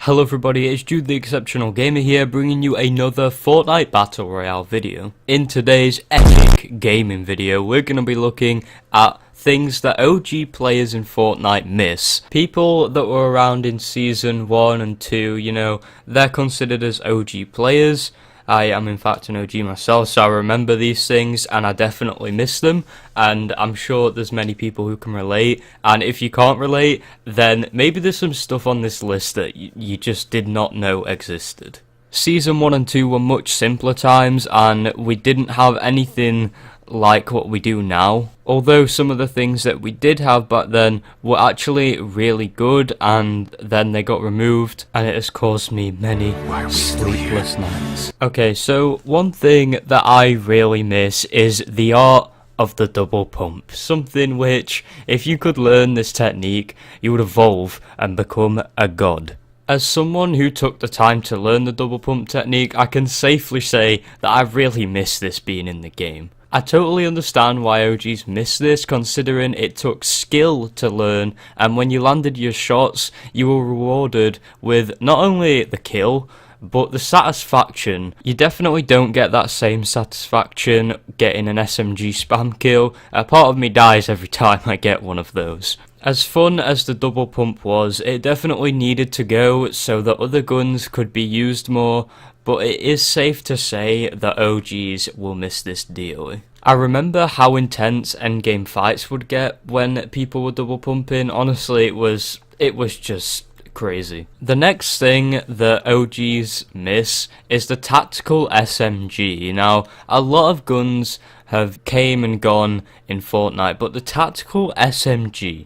Hello everybody, it's Jude the Exceptional Gamer here, bringing you another Fortnite Battle Royale video. In today's epic gaming video, we're going to be looking at things that OG players in Fortnite miss. People that were around in Season 1 and 2, you know, they're considered as OG players. I am in fact an OG myself, so I remember these things and I definitely miss them, and I'm sure there's many people who can relate, and if you can't relate, then maybe there's some stuff on this list that you just did not know existed. Season 1 and 2 were much simpler times, and we didn't have anything like what we do now, although some of the things that we did have back then were actually really good, and then they got removed, and it has caused me many sleepless nights. Okay, so one thing that I really miss is the art of the double pump, something which, if you could learn this technique, you would evolve and become a god. As someone who took the time to learn the double pump technique, I can safely say that I really miss this being in the game. I totally understand why OGs miss this, considering it took skill to learn, and when you landed your shots, you were rewarded with not only the kill, but the satisfaction. You definitely don't get that same satisfaction getting an SMG spam kill. A part of me dies every time I get one of those. As fun as the double pump was, it definitely needed to go so that other guns could be used more, but it is safe to say that OGs will miss this dearly. I remember how intense endgame fights would get when people were double pumping. Honestly, it was just crazy. The next thing that OGs miss is the tactical SMG. Now, a lot of guns have came and gone in Fortnite, but the tactical SMG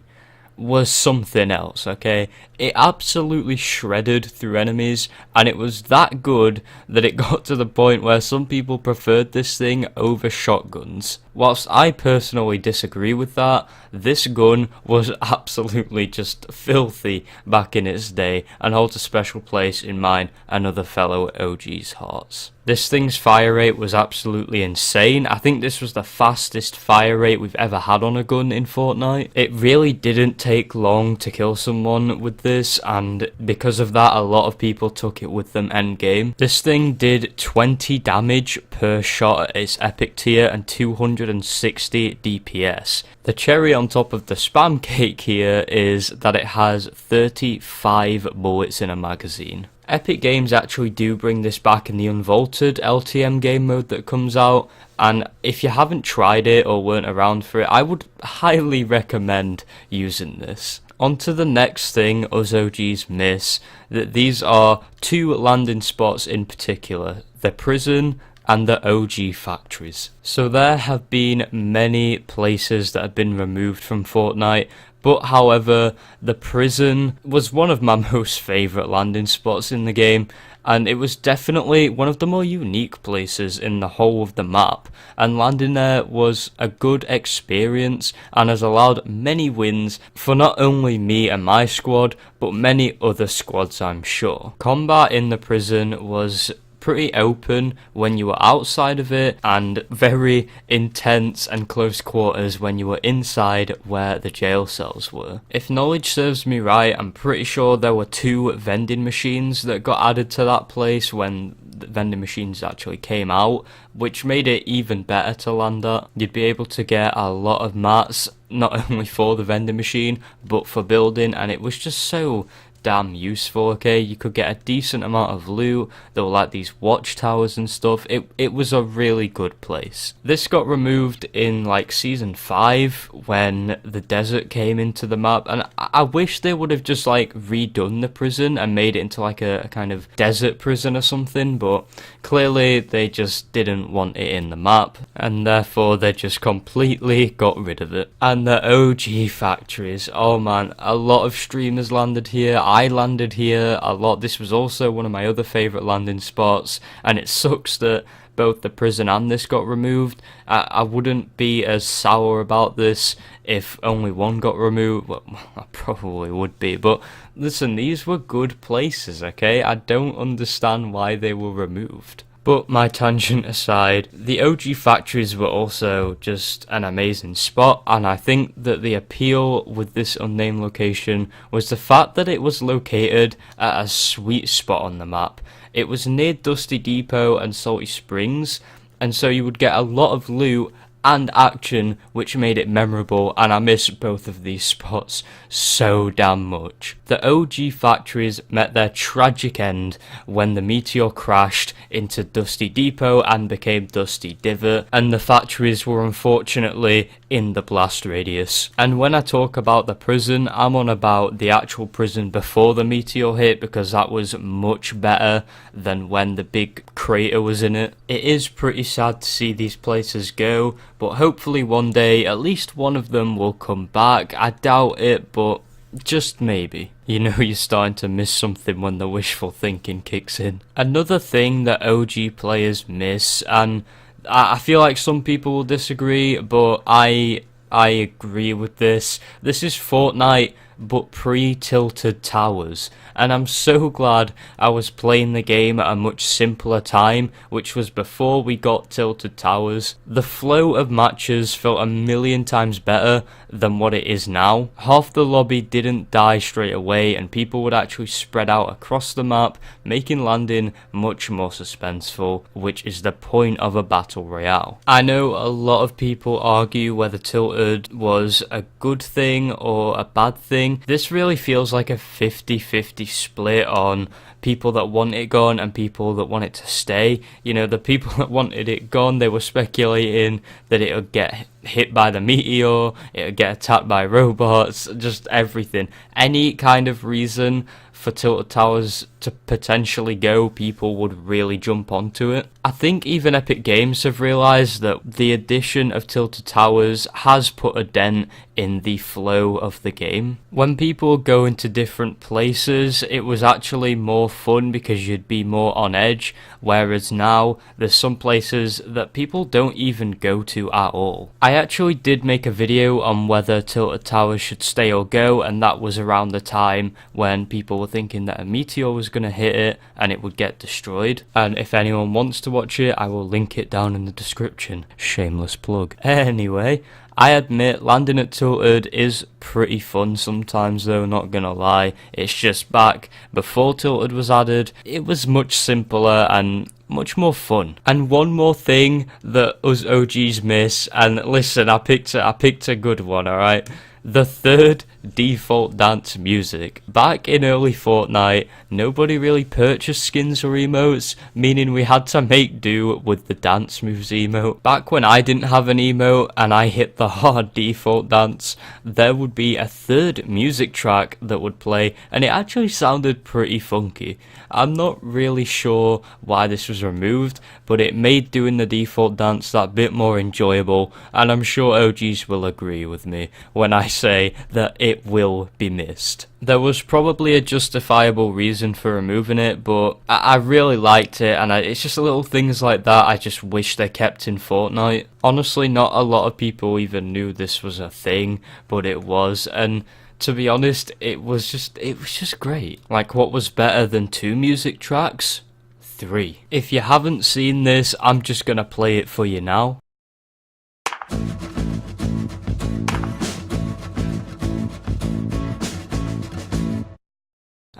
was something else, okay? It absolutely shredded through enemies, and it was that good that it got to the point where some people preferred this thing over shotguns. Whilst I personally disagree with that, this gun was absolutely just filthy back in its day and holds a special place in mine and other fellow OGs' hearts. This thing's fire rate was absolutely insane. I think this was the fastest fire rate we've ever had on a gun in Fortnite. It really didn't take long to kill someone with this, and because of that, a lot of people took it with them endgame. This thing did 20 damage per shot at its epic tier and 260 DPS. The cherry on top of the spam cake here is that it has 35 bullets in a magazine. Epic Games actually do bring this back in the unvaulted LTM game mode that comes out, and if you haven't tried it or weren't around for it, I would highly recommend using this. On to the next thing us OGs miss, that these are two landing spots in particular, the prison and the OG factories. So there have been many places that have been removed from Fortnite, but however, the prison was one of my most favourite landing spots in the game, and it was definitely one of the more unique places in the whole of the map, and landing there was a good experience and has allowed many wins for not only me and my squad, but many other squads, I'm sure. Combat in the prison was pretty open when you were outside of it, and very intense and close quarters when you were inside where the jail cells were. If knowledge serves me right, I'm pretty sure there were 2 vending machines that got added to that place when the vending machines actually came out, which made it even better to land at. You'd be able to get a lot of mats, not only for the vending machine, but for building, and it was just so damn useful, okay? You could get a decent amount of loot. There were like these watchtowers and stuff. It was a really good place. This got removed in like Season 5 when the desert came into the map, and I wish they would have just like redone the prison and made it into like a kind of desert prison or something, but clearly they just didn't want it in the map, and therefore they just completely got rid of it. And the OG factories, oh man, a lot of streamers landed here. I landed here a lot. This was also one of my other favourite landing spots, and it sucks that both the prison and this got removed. I wouldn't be as sour about this if only one got removed. Well, I probably would be, but listen, these were good places, okay? I don't understand why they were removed. But my tangent aside, the OG factories were also just an amazing spot, and I think that the appeal with this unnamed location was the fact that it was located at a sweet spot on the map. It was near Dusty Depot and Salty Springs, and so you would get a lot of loot and action, which made it memorable, and I miss both of these spots so damn much. The OG factories met their tragic end when the meteor crashed into Dusty Depot and became Dusty Divot, and the factories were unfortunately in the blast radius. And when I talk about the prison, I'm on about the actual prison before the meteor hit, because that was much better than when the big crater was in it. It is pretty sad to see these places go, but hopefully one day at least one of them will come back. I doubt it, but just maybe. You know, you're starting to miss something when the wishful thinking kicks in. Another thing that OG players miss, and I feel like some people will disagree, but I agree with this. This is Fortnite, but pre-tilted towers, and I'm so glad I was playing the game at a much simpler time, which was before we got tilted towers. The flow of matches felt a million times better than what it is now. Half the lobby didn't die straight away, and people would actually spread out across the map, making landing much more suspenseful, which is the point of a battle royale. I know a lot of people argue whether tilted was a good thing or a bad thing. This really feels like a 50-50 split on people that want it gone and people that want it to stay. You know, the people that wanted it gone, they were speculating that it would get hit by the meteor, it would get attacked by robots, just everything. Any kind of reason for tilted towers to potentially go, people would really jump onto it. I think even Epic Games have realised that the addition of tilted towers has put a dent in the flow of the game. When people go into different places, it was actually more fun because you'd be more on edge, whereas now there's some places that people don't even go to at all. I actually did make a video on whether tilted towers should stay or go, and that was around the time when people were thinking that a meteor was going to hit it and it would get destroyed. And if anyone wants to watch it, I will link it down in the description. Shameless plug. Anyway, I admit landing at tilted is pretty fun sometimes though, not gonna lie. It's just back before tilted was added, it was much simpler and much more fun. And one more thing that us OGs miss, and listen, I picked a good one, alright? The third default dance music. Back in early Fortnite, nobody really purchased skins or emotes, meaning we had to make do with the dance moves emote. Back when I didn't have an emote and I hit the hard default dance, there would be a third music track that would play, and it actually sounded pretty funky. I'm not really sure why this was removed, but it made doing the default dance that bit more enjoyable, and I'm sure OGs will agree with me when I say that it will be missed. There was probably a justifiable reason for removing it, but I really liked it, and it's just little things like that I just wish they kept in Fortnite. Honestly, not a lot of people even knew this was a thing, but it was, and to be honest, it was just great. Like, what was better than 2 music tracks? 3. If you haven't seen this, I'm just gonna play it for you now.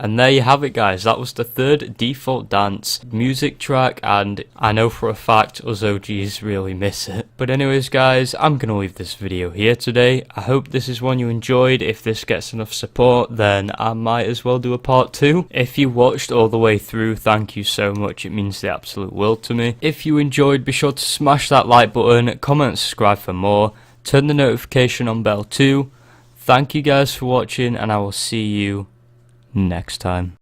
And there you have it, guys. That was the third default dance music track, and I know for a fact us OGs really miss it. But anyways, guys, I'm gonna leave this video here today. I hope this is one you enjoyed. If this gets enough support, then I might as well do a part 2. If you watched all the way through, thank you so much. It means the absolute world to me. If you enjoyed, be sure to smash that like button, comment and subscribe for more. Turn the notification on bell too. Thank you guys for watching, and I will see you next time.